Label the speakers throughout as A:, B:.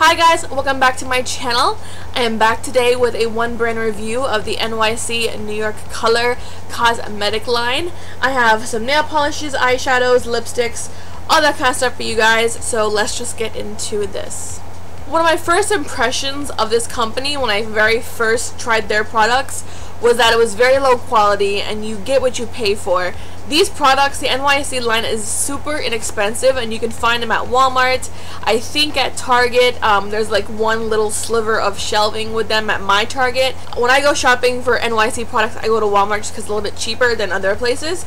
A: Hi guys, welcome back to my channel. I am back today with a one brand review of the N.Y.C New York Color cosmetic line. I have some nail polishes, eyeshadows, lipsticks, all that kind of stuff for you guys, so let's just get into this. One of my first impressions of this company when I very first tried their products was that it was very low quality and you get what you pay for. These products, the N.Y.C line, is super inexpensive and you can find them at Walmart. I think at Target, there's like one little sliver of shelving with them at my Target. When I go shopping for N.Y.C products, I go to Walmart just because it's a little bit cheaper than other places.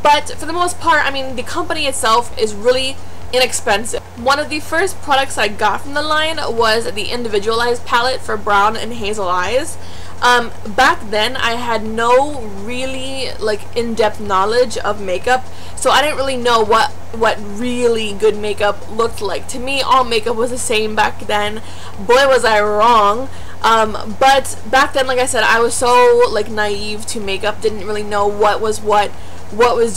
A: But for the most part, I mean, the company itself is really inexpensive. One of the first products I got from the line was the individualized palette for brown and hazel eyes. Back then I had no really like in-depth knowledge of makeup, so I didn't really know what really good makeup looked like. To me, all makeup was the same back then. Boy, was I wrong. But back then, like I said, I was so like naive to makeup, didn't really know what was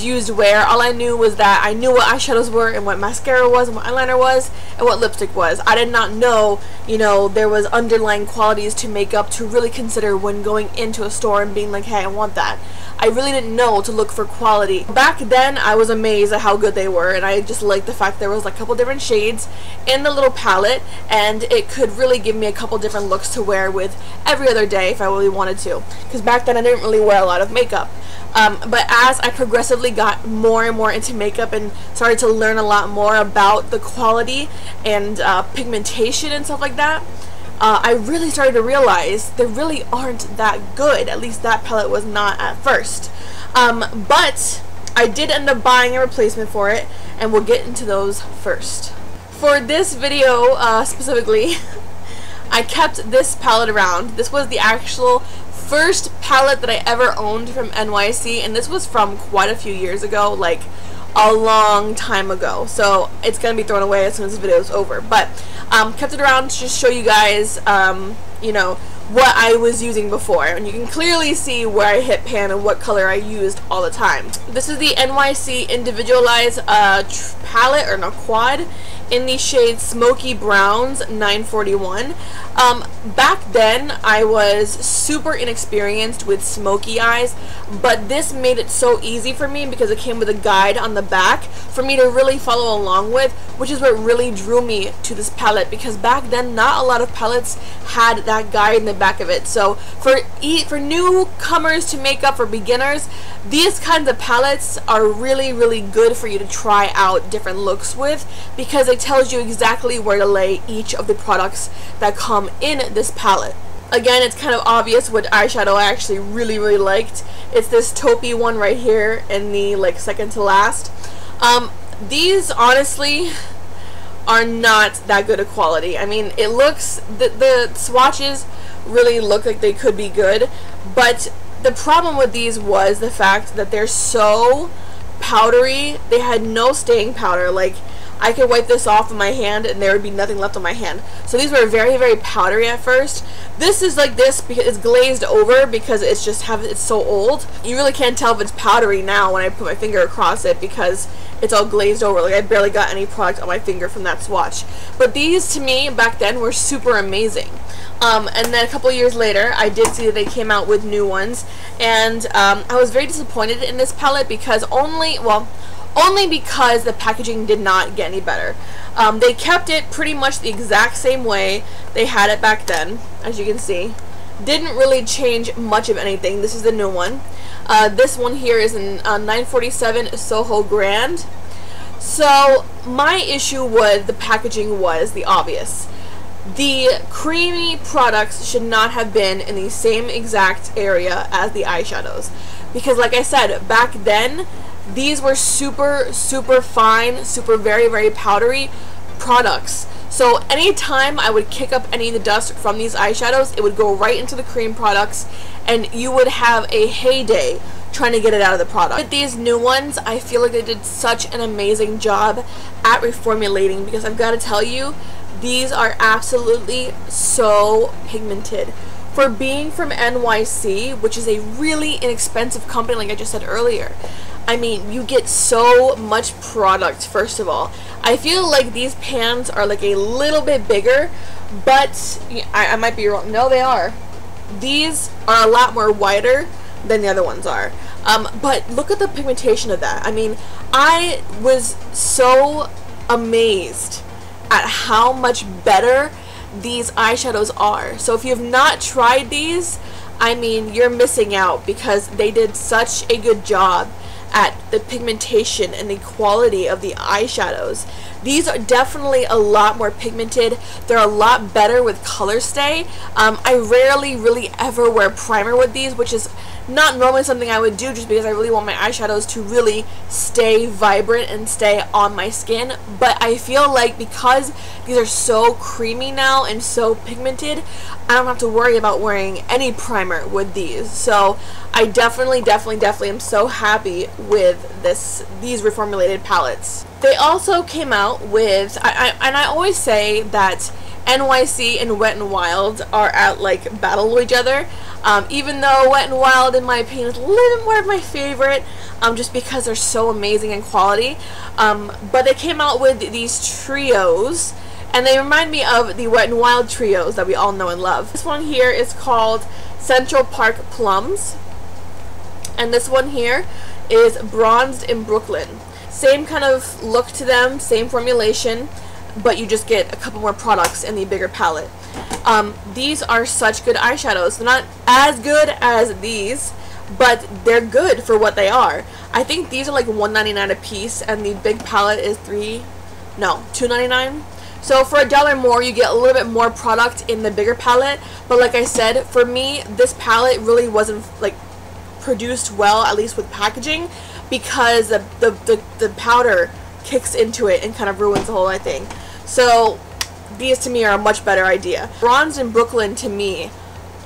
A: used where. All I knew was that I knew what eyeshadows were and what mascara was and what eyeliner was and what lipstick was. I did not know, you know, there was underlying qualities to makeup to really consider when going into a store and being like, hey, I want that. I really didn't know to look for quality. Back then, I was amazed at how good they were, and I just liked the fact there was like a couple different shades in the little palette, and it could really give me a couple different looks to wear with every other day if I really wanted to. Because back then, I didn't really wear a lot of makeup. But as I progressively got more and more into makeup and started to learn a lot more about the quality and pigmentation and stuff like that, I really started to realize they really aren't that good. At least that palette was not at first. But I did end up buying a replacement for it, and we'll get into those first. For this video specifically, I kept this palette around. This was the actual first palette that I ever owned from N.Y.C, and this was from quite a few years ago, like a long time ago, so it's gonna be thrown away as soon as this video is over. But kept it around to just show you guys you know, what I was using before, and you can clearly see where I hit pan and what color I used all the time. This is the N.Y.C individualized palette, or no, quad, in the shade Smoky Browns 941. Back then I was super inexperienced with smoky eyes, but this made it so easy for me because it came with a guide on the back for me to really follow along with, which is what really drew me to this palette, because back then not a lot of palettes had that guide in the back of it. So for newcomers to makeup, for beginners, these kinds of palettes are really good for you to try out different looks with, because it tells you exactly where to lay each of the products that come in this palette. Again, it's kind of obvious what eyeshadow I actually really liked. It's this taupey one right here in the like second to last. These honestly are not that good a quality. I mean, it looks, the swatches really look like they could be good, but the problem with these was the fact that they're so powdery. They had no staying powder. Like, I could wipe this off of my hand and there would be nothing left on my hand. So these were very powdery at first. This is like this because it's glazed over, because it's just it's so old. You really can't tell if it's powdery now when I put my finger across it, because it's all glazed over. Like, I barely got any product on my finger from that swatch. But these, to me, back then were super amazing. And then a couple years later, I did see that they came out with new ones, and I was very disappointed in this palette because only because the packaging did not get any better. They kept it pretty much the exact same way they had it back then, as you can see. Didn't really change much of anything. This is the new one. This one here is in 947 Soho Grand. So my issue with the packaging was the obvious. The creamy products should not have been in the same exact area as the eyeshadows, because like I said, back then these were super fine, very powdery products. So anytime I would kick up any of the dust from these eyeshadows, it would go right into the cream products, and you would have a heyday trying to get it out of the product. With these new ones, I feel like they did such an amazing job at reformulating, because I've got to tell you, these are absolutely so pigmented. For being from N.Y.C, which is a really inexpensive company, like I just said earlier, I mean, you get so much product, first of all. I feel like these pans are like a little bit bigger, but I might be wrong. No, they are. These are a lot more whiter than the other ones are. But look at the pigmentation of that. I mean, I was so amazed at how much better these eyeshadows are. So if you have not tried these, I mean, you're missing out, because they did such a good job at the pigmentation and the quality of the eyeshadows. These are definitely a lot more pigmented. They're a lot better with color stay. I rarely really ever wear primer with these, which is not normally something I would do, just because I really want my eyeshadows to really stay vibrant and stay on my skin. But I feel like because these are so creamy now and so pigmented, I don't have to worry about wearing any primer with these. So I definitely am so happy with these reformulated palettes. They also came out with, and I always say that N.Y.C and Wet n Wild are at like battle with each other. Even though Wet n Wild, in my opinion, is a little bit more of my favorite, just because they're so amazing in quality. But they came out with these trios, and they remind me of the Wet n Wild trios that we all know and love. This one here is called Central Park Plums, and this one here is Bronzed in Brooklyn. Same kind of look to them, same formulation, but you just get a couple more products in the bigger palette. These are such good eyeshadows. They're not as good as these, but they're good for what they are. I think these are like $1.99 a piece, and the big palette is $2.99. So for $1 more, you get a little bit more product in the bigger palette. But like I said, for me, this palette really wasn't like produced well, at least with packaging, because the powder kicks into it and kind of ruins the whole thing. So these to me are a much better idea. Bronze in Brooklyn, to me,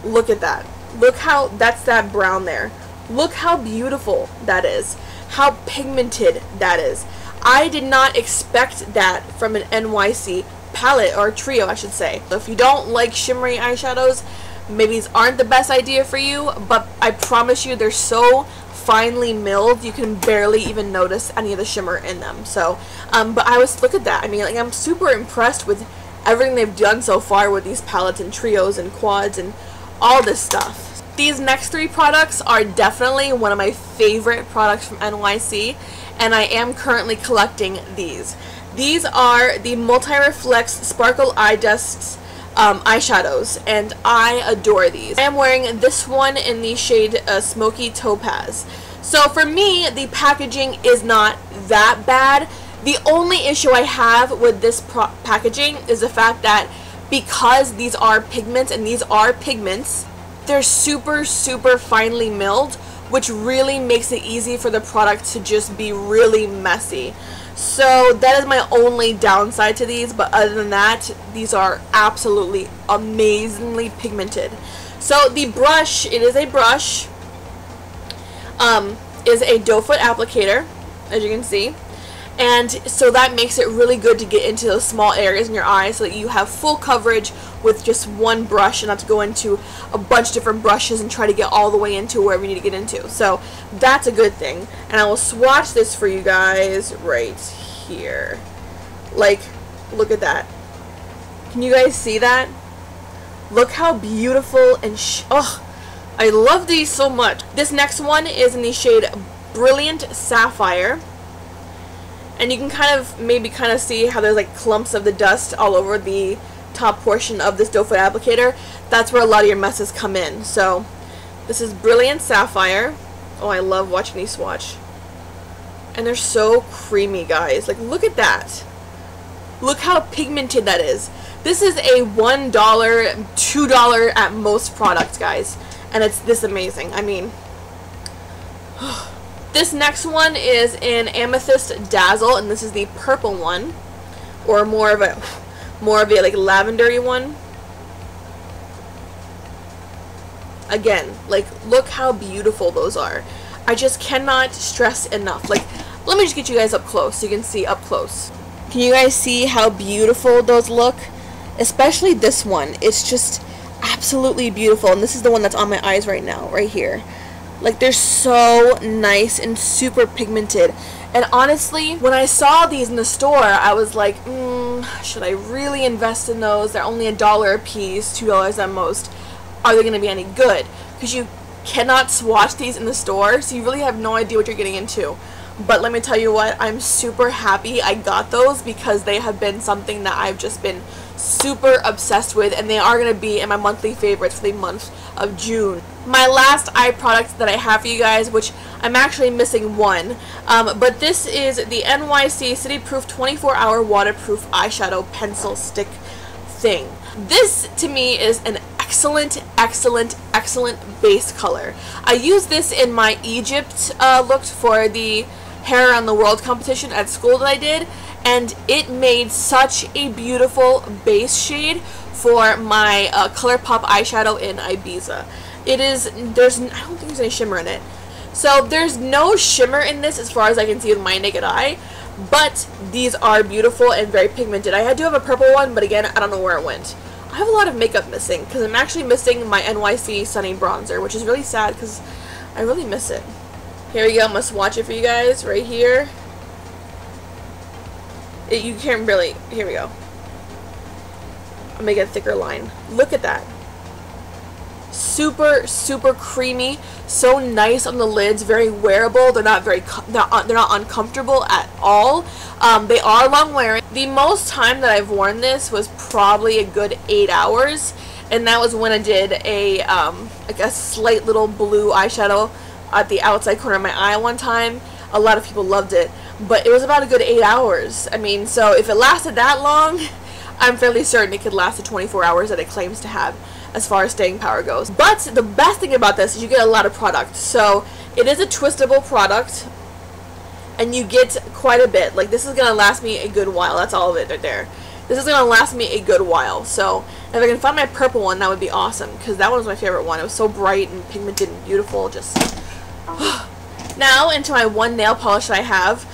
A: look at that. Look how, that's that brown there. Look how beautiful that is. How pigmented that is. I did not expect that from an N.Y.C palette, or trio I should say. So if you don't like shimmery eyeshadows, maybe these aren't the best idea for you, but I promise you they're so finely milled you can barely even notice any of the shimmer in them. So but look at that. I mean, like, I'm super impressed with everything they've done so far with these palettes and trios and quads and all this stuff. These next three products are definitely one of my favorite products from N.Y.C, and I am currently collecting these. These are the Multi-Reflex Sparkle Eye Dusts eyeshadows, and I adore these. I am wearing this one in the shade Smoky Topaz. So for me, the packaging is not that bad. The only issue I have with this packaging is the fact that because these are pigments, and these are pigments, they're super finely milled, which really makes it easy for the product to just be really messy. So that is my only downside to these, but other than that, these are absolutely amazingly pigmented. So the brush, it is a brush, is a doe foot applicator, as you can see. And so that makes it really good to get into those small areas in your eyes so that you have full coverage with just one brush and not to go into a bunch of different brushes and try to get all the way into wherever you need to get into. So that's a good thing. And I will swatch this for you guys right here. Like, look at that. Can you guys see that? Look how beautiful and oh, I love these so much. This next one is in the shade Brilliant Sapphire. And you can maybe see how there's like clumps of the dust all over the top portion of this doe foot applicator. That's where a lot of your messes come in. So this is Brilliant Sapphire. Oh, I love watching these swatch. And they're so creamy, guys. Like, look at that. Look how pigmented that is. This is a $1, $2 at most product, guys. And it's this amazing. I mean, this next one is in Amethyst Dazzle, and this is the purple one, or more of a like lavendery one. Again, like, look how beautiful those are. I just cannot stress enough. Like, let me just get you guys up close so you can see up close. Can you guys see how beautiful those look? Especially this one. It's just absolutely beautiful, and this is the one that's on my eyes right now, right here. Like, they're so nice and super pigmented. And honestly, when I saw these in the store, I was like, should I really invest in those? They're only $1 a piece, $2 at most. Are they going to be any good? Because you cannot swatch these in the store, so you really have no idea what you're getting into. But let me tell you what, I'm super happy I got those because they have been something that I've just been super obsessed with, and they are going to be in my monthly favorites for the month of June. My last eye product that I have for you guys, which I'm actually missing one, but this is the N.Y.C City Proof 24-Hour Waterproof Eyeshadow Pencil Stick thing. This to me is an excellent base color. I used this in my Egypt look for the Hair Around the World competition at school that I did, and it made such a beautiful base shade for my ColourPop eyeshadow in Ibiza. I don't think there's any shimmer in it. So there's no shimmer in this as far as I can see with my naked eye, but these are beautiful and very pigmented. I do have a purple one, but again, I don't know where it went. I have a lot of makeup missing because I'm actually missing my N.Y.C Sunny Bronzer, which is really sad because I really miss it. Here we go, I'm going to swatch it for you guys right here. You can't really, here we go. I'll make a thicker line. Look at that. Super creamy, so nice on the lids, very wearable. They're not uncomfortable at all. They are long wearing. The most time that I've worn this was probably a good 8 hours, and that was when I did like a slight little blue eyeshadow at the outside corner of my eye one time. A lot of people loved it, but it was about a good 8 hours. I mean, so if it lasted that long, I'm fairly certain it could last the 24 hours that it claims to have as far as staying power goes. But the best thing about this is you get a lot of product. So it is a twistable product, and you get quite a bit. Like, this is going to last me a good while. That's all of it right there. This is going to last me a good while. So if I can find my purple one, that would be awesome, because that one was my favorite one. It was so bright and pigmented and beautiful. Just now into my one nail polish that I have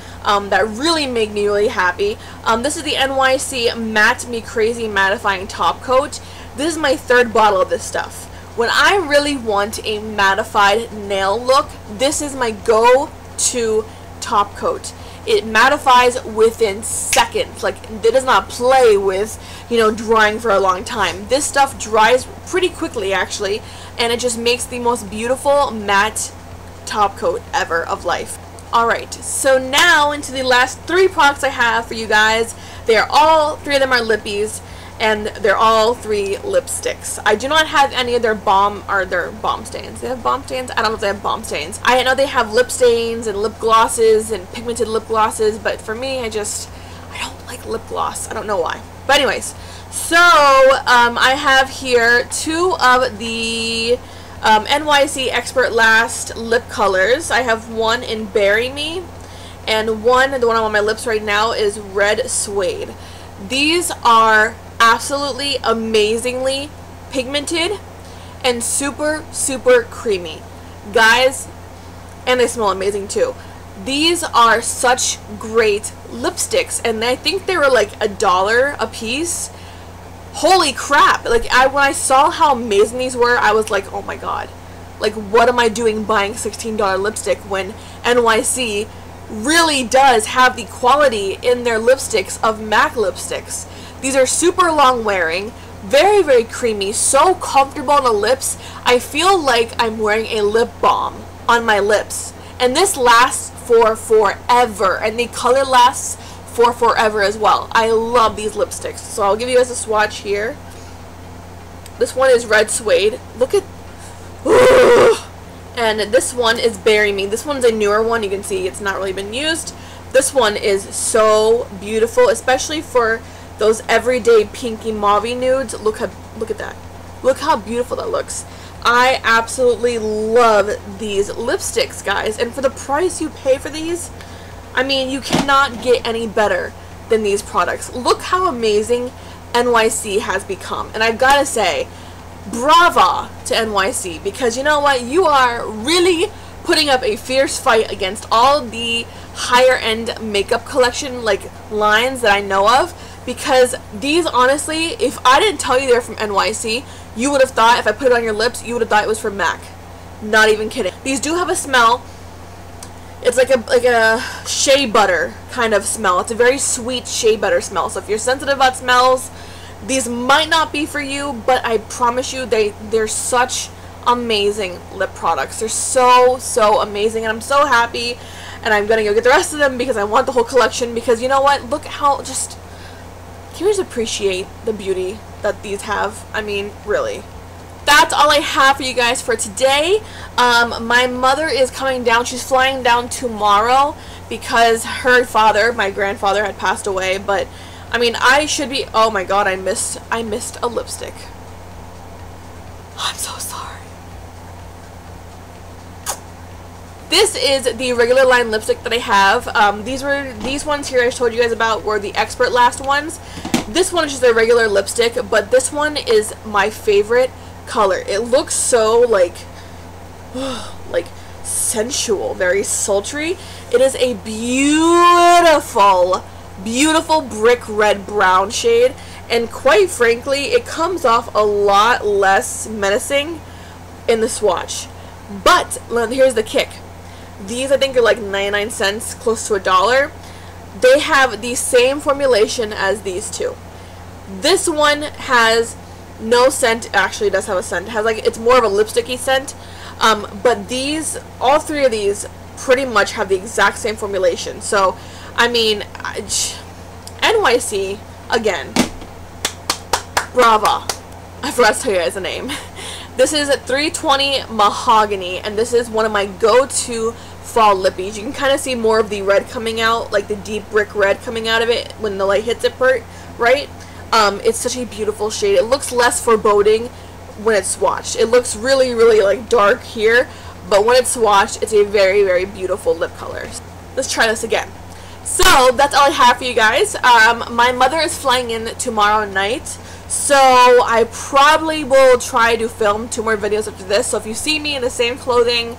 A: that really made me really happy. This is the N.Y.C Matte Me Crazy Mattifying Top Coat. This is my third bottle of this stuff. When I really want a mattified nail look, this is my go-to top coat. It mattifies within seconds. Like, it does not play with, you know, drying for a long time. This stuff dries pretty quickly, actually, and it just makes the most beautiful matte top coat ever of life. Alright, so now into the last 3 products I have for you guys. They are all 3 of them are lippies, and they're all 3 lipsticks. I do not have any of their balm stains. They have balm stains? I don't know if they have balm stains. I know they have lip stains and lip glosses and pigmented lip glosses, but for me, I don't like lip gloss. I don't know why. But anyways, so I have here 2 of the N.Y.C Expert Last lip colors. I have one in Bury Me, and the one on my lips right now is Red Suede. These are absolutely amazingly pigmented and super creamy, guys, and they smell amazing too. These are such great lipsticks, and I think they were like $1 a piece. Holy crap. Like, when I saw how amazing these were, I was like, oh my god, like, what am I doing buying $16 lipstick when N.Y.C really does have the quality in their lipsticks of MAC lipsticks. These are super long wearing, very creamy, so comfortable on the lips. I feel like I'm wearing a lip balm on my lips. And this lasts for forever, and the color lasts for forever as well. I love these lipsticks. So I'll give you guys a swatch here. This one is Red Suede. Look at... And this one is Bury Me. This one's a newer one. You can see it's not really been used. This one is so beautiful, especially for those everyday pinky mauve nudes. Look at that. Look how beautiful that looks. I absolutely love these lipsticks, guys. And for the price you pay for these, I mean, you cannot get any better than these products. Look how amazing N.Y.C has become. And I've got to say, brava to N.Y.C, because you know what? You are really putting up a fierce fight against all the higher end makeup collection like lines that I know of, because these, honestly, if I didn't tell you they're from N.Y.C, you would have thought, if I put it on your lips, you would have thought it was from MAC. Not even kidding. These do have a smell. It's like a shea butter kind of smell. It's a very sweet shea butter smell. So if you're sensitive about smells, these might not be for you, but I promise you they're such amazing lip products. They're so amazing, and I'm so happy, and I'm gonna go get the rest of them because I want the whole collection. Because you know what, look how just, can we just appreciate the beauty that these have? I mean, really. That's all I have for you guys for today. My mother is coming down. She's flying down tomorrow because her father, my grandfather, had passed away. But I mean, I should be, oh my god, I missed a lipstick. I'm so sorry. This is the regular line lipstick that I have. These ones here I told you guys about were the Expert Last ones. This one is just a regular lipstick, but this one is my favorite color. It looks so like sensual, very sultry. It is a beautiful brick red brown shade, and quite frankly it comes off a lot less menacing in the swatch. But here's the kick. These I think are like 99 cents, close to $1. They have the same formulation as these two. This one has no scent. Actually, it does have a scent. It has it's more of a lipsticky scent. But these, all three of these, pretty much have the exact same formulation. So, I mean, N.Y.C. again. Brava. I forgot to tell you guys the name. This is 320 Mahogany, and this is one of my go-to fall lippies. You can kind of see more of the red coming out, like the deep brick red coming out of it when the light hits it, right? It's such a beautiful shade. It looks less foreboding when it's swatched. It looks really like dark here, but when it's swatched, it's a very beautiful lip color. Let's try this again. So that's all I have for you guys. My mother is flying in tomorrow night, so I probably will try to film 2 more videos after this. So if you see me in the same clothing,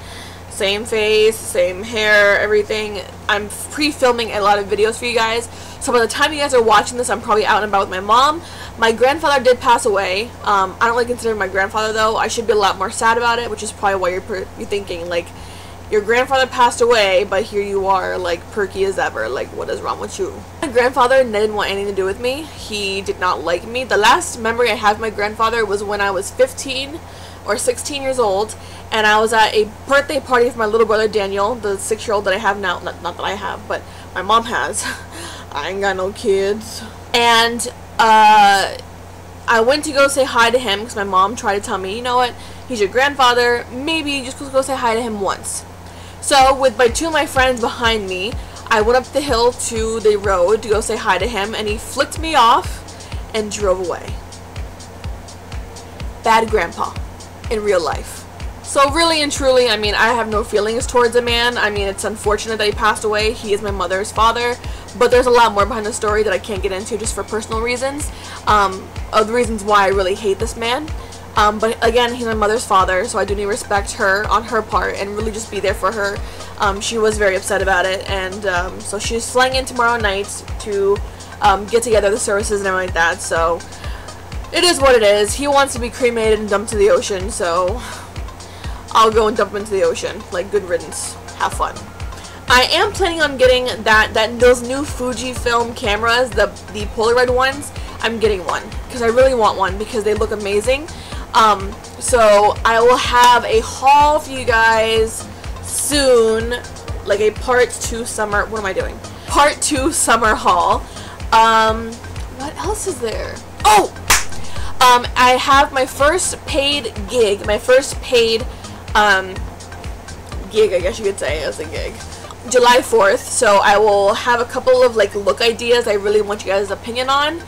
A: same face, same hair, everything, I'm pre-filming a lot of videos for you guys. So by the time you guys are watching this, I'm probably out and about with my mom. My grandfather did pass away. I don't really consider him my grandfather though. I should be a lot more sad about it, which is probably why you're thinking like, your grandfather passed away, but here you are like perky as ever. Like, what is wrong with you? My grandfather didn't want anything to do with me. He did not like me. The last memory I have of my grandfather was when I was 15 or 16 years old, and I was at a birthday party for my little brother Daniel, the 6-year-old that I have now. Not that I have, but my mom has. I ain't got no kids. And I went to go say hi to him because my mom tried to tell me, you know what, he's your grandfather, maybe just go say hi to him once. So with 2 of my friends behind me, I went up the hill to the road to go say hi to him, and he flicked me off and drove away. Bad grandpa in real life. So really and truly, I mean, I have no feelings towards a man. I mean, it's unfortunate that he passed away. He is my mother's father, but there's a lot more behind the story that I can't get into just for personal reasons. Of the reasons why I really hate this man. But again, he's my mother's father, so I do need to respect her on her part and really just be there for her. She was very upset about it, and so she's flying in tomorrow night to get together the services and everything like that. So it is what it is. He wants to be cremated and dumped to the ocean, so I'll go and dump him into the ocean. Like, good riddance. Have fun. I am planning on getting those new Fujifilm cameras, the Polaroid ones. I'm getting one because I really want one because they look amazing. So I will have a haul for you guys soon, like a part 2 summer. What am I doing? Part 2 summer haul. What else is there? Oh, I have my first paid gig. My first paid gig, I guess you could say, as a gig. July 4th, so I will have a couple of look ideas I really want you guys' opinion on.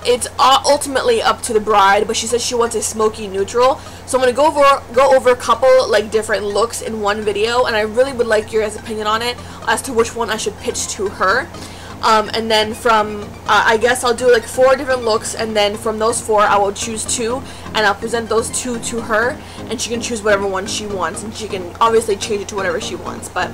A: It's ultimately up to the bride, but she says she wants a smoky neutral, so I'm gonna go over a couple different looks in one video, and I really would like your guys' opinion on it as to which one I should pitch to her. And then from I guess I'll do 4 different looks, and then from those 4 I will choose 2, and I'll present those 2 to her, and she can choose whatever one she wants, and she can obviously change it to whatever she wants. But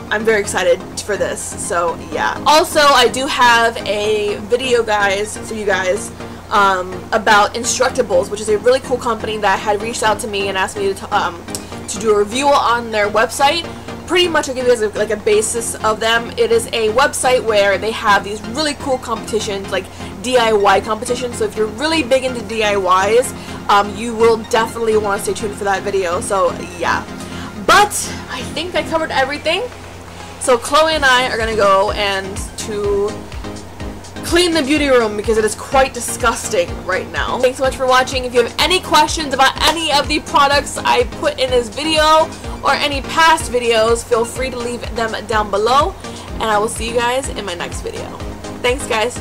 A: I'm very excited for this, so yeah. Also, I do have a video, guys, for you guys about Instructables, which is a really cool company that had reached out to me and asked me to do a review on their website. pretty much I'll give you guys like a basis of them. It is a website where they have these really cool competitions, like DIY competitions. So if you're really big into DIYs, you will definitely want to stay tuned for that video. So yeah, but I think I covered everything. So Chloe and I are gonna go and to clean the beauty room because it is quite disgusting right now. Thanks so much for watching. If you have any questions about any of the products I put in this video or any past videos, feel free to leave them down below, and I will see you guys in my next video. Thanks, guys.